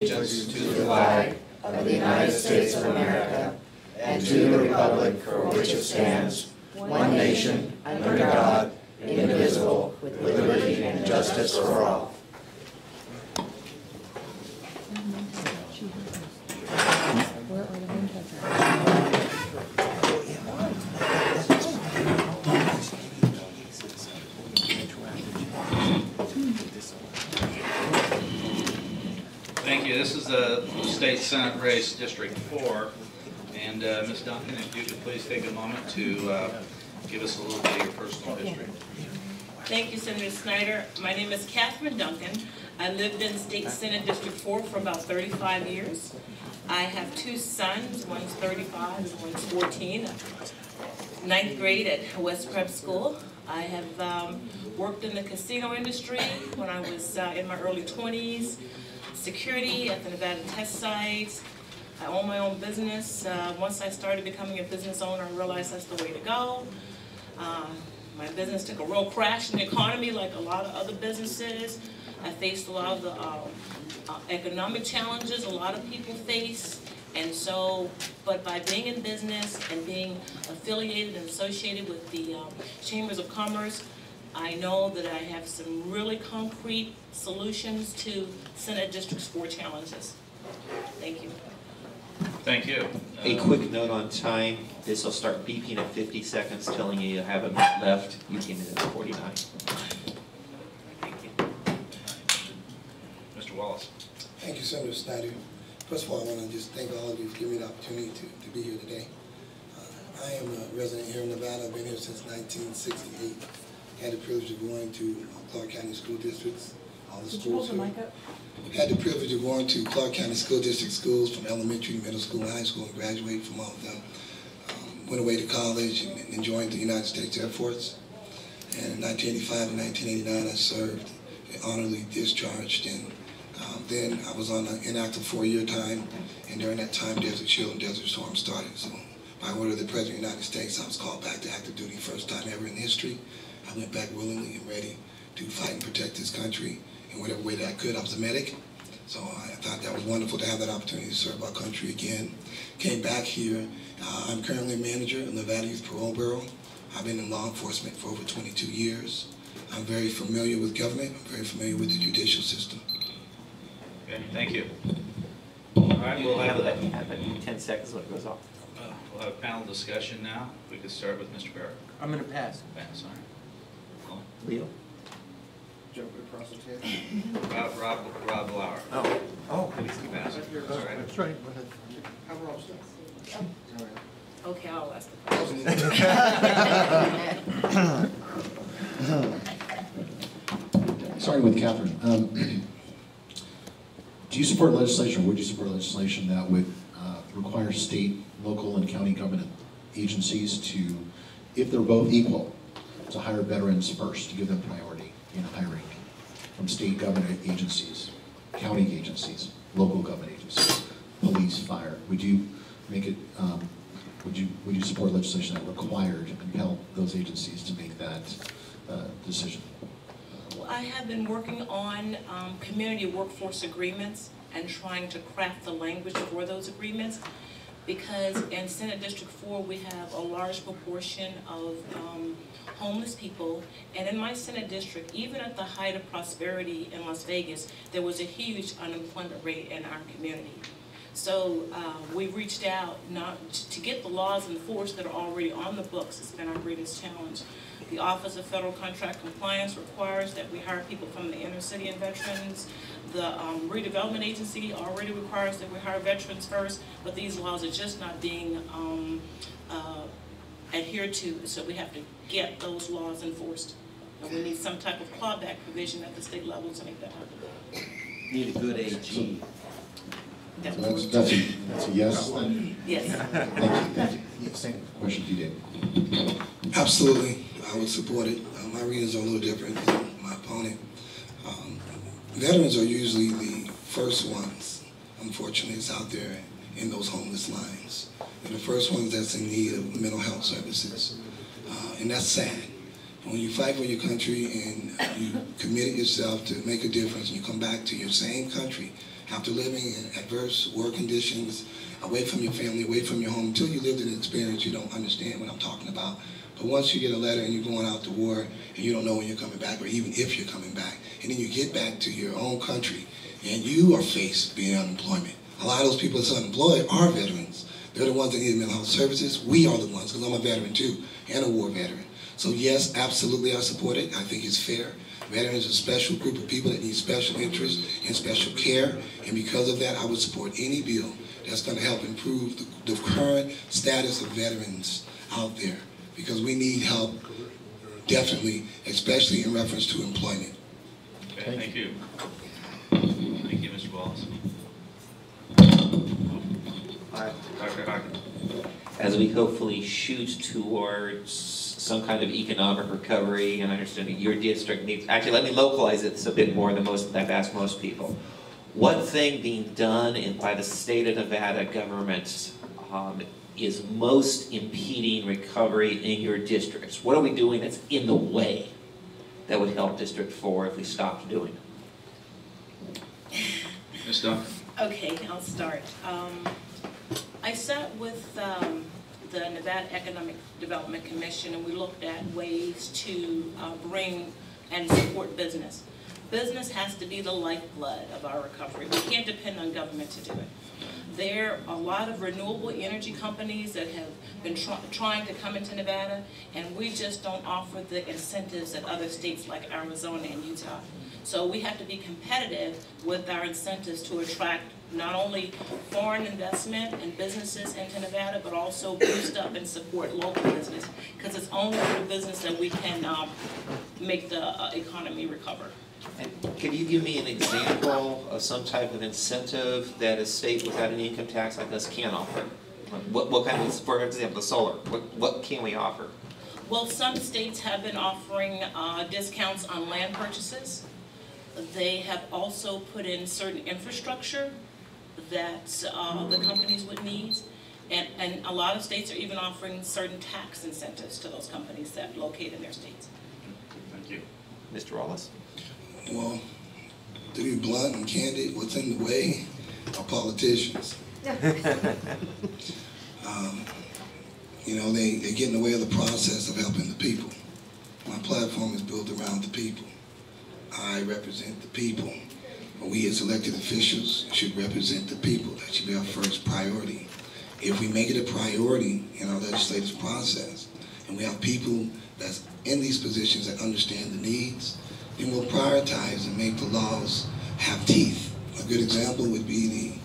Allegiance to the flag of the United States of America and to the republic for which it stands, one nation, under God, indivisible, with liberty and justice for all. Thank you. This is the State Senate race, District 4. And Ms. Duncan, if you could please take a moment to give us a little bit of your personal history. Thank you, Senator Snyder. My name is Katherine Duncan. I lived in State Senate District 4 for about 35 years. I have two sons. One's 35 and one's 14. Ninth grade at West Prep School. I have worked in the casino industry when I was in my early 20s. Security at the Nevada test sites. I own my own business. Once I started becoming a business owner, I realized that's the way to go. My business took a real crash in the economy like a lot of other businesses. I faced a lot of the economic challenges a lot of people face. And so, but by being in business and being affiliated and associated with the Chambers of Commerce, I know that I have some really concrete solutions to Senate District 4 challenges. Thank you. Thank you. A quick note on time. This will start beeping at 50 seconds, telling you have a minute left. You came in at 49. Thank you. Mr. Wallace. Thank you, Senator Snyder. First of all, I want to just thank all of you for giving me the opportunity to be here today. I am a resident here in Nevada. I've been here since 1968. Had the privilege of going to Clark County School Districts, all the schools here. Had the privilege of going to Clark County School District schools from elementary, middle school, high school, and graduated from all of them. Went away to college and joined the United States Air Force. And in 1985 and 1989, I served, honorably discharged, and then I was on an inactive 4-year time, and during that time, Desert Shield and Desert Storm started. So by order of the President of the United States, I was called back to active duty, first time ever in history. I went back willingly and ready to fight and protect this country in whatever way that I could. I was a medic, so I thought that was wonderful to have that opportunity to serve our country again. Came back here. I'm currently a manager in the Nevada Youth Parole Bureau. I've been in law enforcement for over 22 years. I'm very familiar with government. I'm very familiar with the judicial system. Okay, thank you. All right, we'll have 10 seconds when it goes off. We'll have a panel discussion now. We could start with Mr. Barrett. I'm going to pass. Pass, all right. Leo? Jump across the table. Rob Lauer. Oh. You pass. That's all right. That's right. Go ahead. Okay, I'll ask the question. Starting with Katherine, do you support legislation, or would you support legislation that would require state, local, and county government agencies to, if they're both equal, to hire veterans first, to give them priority in hiring from state government agencies, county agencies, local government agencies, police, fire? Would you make it? Would you support legislation that required and compelled those agencies to make that decision? Well, I have been working on community workforce agreements and trying to craft the language for those agreements, because in Senate District 4 we have a large proportion of homeless people, and in my Senate district, even at the height of prosperity in Las Vegas, there was a huge unemployment rate in our community. So we reached out not to get the laws enforced that are already on the books. It's been our greatest challenge. The Office of Federal Contract Compliance requires that we hire people from the inner city and veterans. The Redevelopment Agency already requires that we hire veterans first, but these laws are just not being adhered to, so we have to get those laws enforced. And we need some type of clawback provision at the state level to make that happen. Need a good AG. So that's a yes then? Yes. Thank you. Yes. Question to you, Dave. Absolutely, I would support it. My reasons are a little different than my opponent. Veterans are usually the first ones, unfortunately, that's out there in those homeless lines. They're the first ones that's in need of mental health services. And that's sad. When you fight for your country and you commit yourself to make a difference, and you come back to your same country after living in adverse work conditions, away from your family, away from your home. Until you lived an experience, you don't understand what I'm talking about. But once you get a letter and you're going out to war and you don't know when you're coming back or even if you're coming back, and then you get back to your own country and you are faced with being unemployment. A lot of those people that's unemployed are veterans. They're the ones that need mental health services. We are the ones, because I'm a veteran too, and a war veteran. So yes, absolutely I support it. I think it's fair. Veterans are a special group of people that need special interest and special care, and because of that, I would support any bill that's going to help improve the current status of veterans out there, because we need help, definitely, especially in reference to employment. Okay, thank you. Thank you, Mr. Wallace. Dr. Hawkins. As we hopefully shoot towards some kind of economic recovery, and I understand that your district needs, actually let me localize it a bit more than I've asked most people. What thing being done by the state of Nevada government is most impeding recovery in your districts? What are we doing that's in the way that would help District 4 if we stopped doing it? Ms. Duncan. Okay, I'll start. I sat with the Nevada Economic Development Commission, and we looked at ways to bring and support business. Business has to be the lifeblood of our recovery. We can't depend on government to do it. There are a lot of renewable energy companies that have been trying to come into Nevada, and we just don't offer the incentives that other states like Arizona and Utah. So we have to be competitive with our incentives to attract not only foreign investment and businesses into Nevada, but also boost up and support local business, because it's only through business that we can make the economy recover. And can you give me an example of some type of incentive that a state without an income tax like us can offer? What kind of, for example, solar, what can we offer? Well, some states have been offering discounts on land purchases. They have also put in certain infrastructure that the companies would need. And a lot of states are even offering certain tax incentives to those companies that locate in their states. Thank you. Mr. Wallace? Well, to be blunt and candid, what's in the way are politicians. You know, they get in the way of the process of helping the people. My platform is built around the people. I represent the people. We as elected officials should represent the people. That should be our first priority. If we make it a priority in our legislative process, and we have people that's in these positions that understand the needs, then we'll prioritize and make the laws have teeth. A good example would be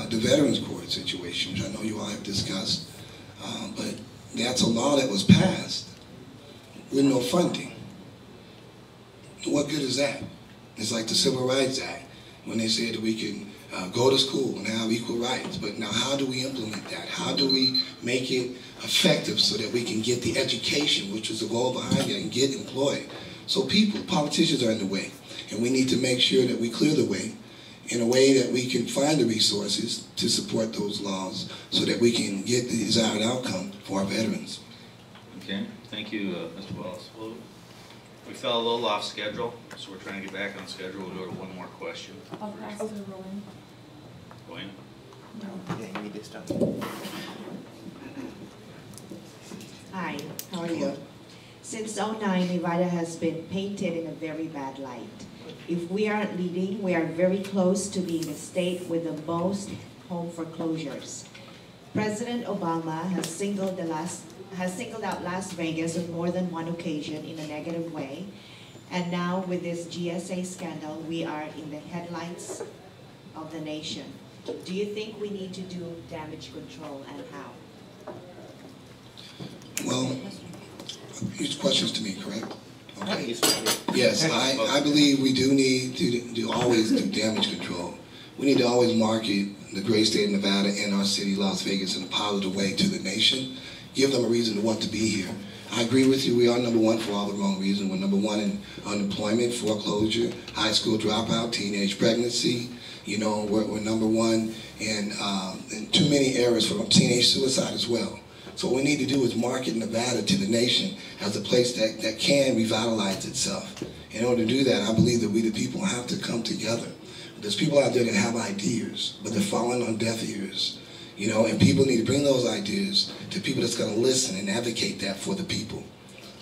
the Veterans Court situation, which I know you all have discussed. But that's a law that was passed with no funding. What good is that? It's like the Civil Rights Act, when they said that we can go to school and have equal rights. But now how do we implement that? How do we make it effective so that we can get the education, which was the goal behind it, and get employed? So politicians are in the way, and we need to make sure that we clear the way in a way that we can find the resources to support those laws so that we can get the desired outcome for our veterans. Okay, thank you, Mr. Wallace. Well, we fell a little off schedule, so we're trying to get back on schedule. We'll go to one more question. I'll pass to Rowan. Wayne? Yeah, you need this done. Hi, how are you? Since '09, Nevada has been painted in a very bad light. If we aren't leading, we are very close to being the state with the most home foreclosures. President Obama has singled out Las Vegas on more than one occasion in a negative way. And now with this GSA scandal, we are in the headlines of the nation. Do you think we need to do damage control, and how? Well, these questions to me, correct? Okay. Yes, I believe we do need to always do damage control. We need to always market the great state of Nevada and our city, Las Vegas, in a positive way to the nation. Give them a reason to want to be here. I agree with you, we are number one for all the wrong reasons. We're number one in unemployment, foreclosure, high school dropout, teenage pregnancy. You know, we're number one in too many errors for teenage suicide as well. So what we need to do is market Nevada to the nation as a place that can revitalize itself. In order to do that, I believe that we the people have to come together. there's people out there that have ideas, but they're falling on deaf ears. You know, and people need to bring those ideas to people that's going to listen and advocate that for the people.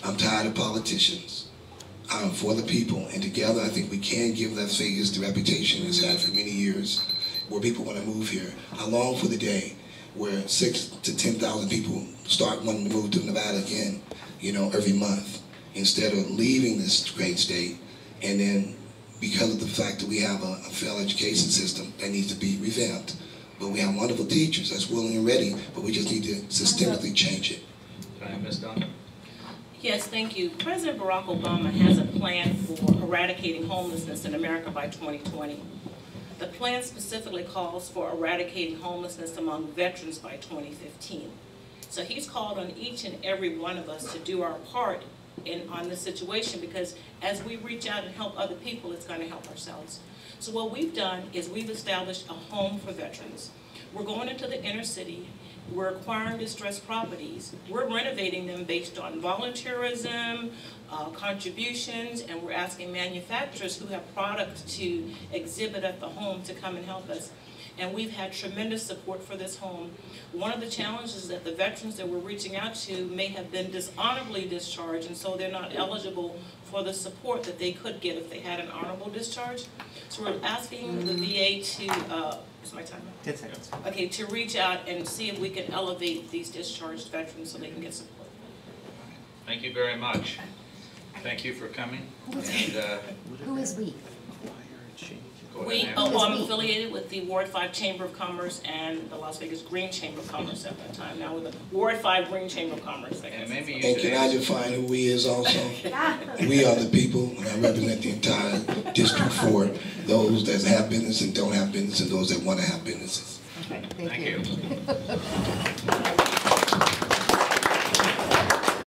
I'm tired of politicians. I'm for the people, and together I think we can give Las Vegas the reputation it's had for many years, where people want to move here. I long for the day where 6,000 to 10,000 people start wanting to move to Nevada again, you know, every month, instead of leaving this great state, and then because of the fact that we have a failed education system that needs to be revamped. But we have wonderful teachers that's willing and ready, but we just need to systemically change it. Okay, Ms. Duncan? Yes, thank you. President Barack Obama has a plan for eradicating homelessness in America by 2020. The plan specifically calls for eradicating homelessness among veterans by 2015. So he's called on each and every one of us to do our part on this situation, because as we reach out and help other people, it's going to help ourselves. So what we've done is we've established a home for veterans. We're going into the inner city. We're acquiring distressed properties. We're renovating them based on volunteerism, contributions, and we're asking manufacturers who have products to exhibit at the home to come and help us. And we've had tremendous support for this home. One of the challenges is that the veterans that we're reaching out to may have been dishonorably discharged, and so they're not eligible for the support that they could get if they had an honorable discharge. So we're asking the VA to, is my time up? 10 seconds. Okay, to reach out and see if we can elevate these discharged veterans so they can get support. Thank you very much. Thank you for coming. Who is we? Go ahead, ma'am. I'm affiliated with the Ward 5 Chamber of Commerce and the Las Vegas Green Chamber of Commerce at that time. Now with the Ward 5 Green Chamber of Commerce. And maybe you And could can I answer. define who we is also? We are the people, and I represent the entire District 4, those that have business and don't have business, and those that want to have businesses. Okay, Thank you.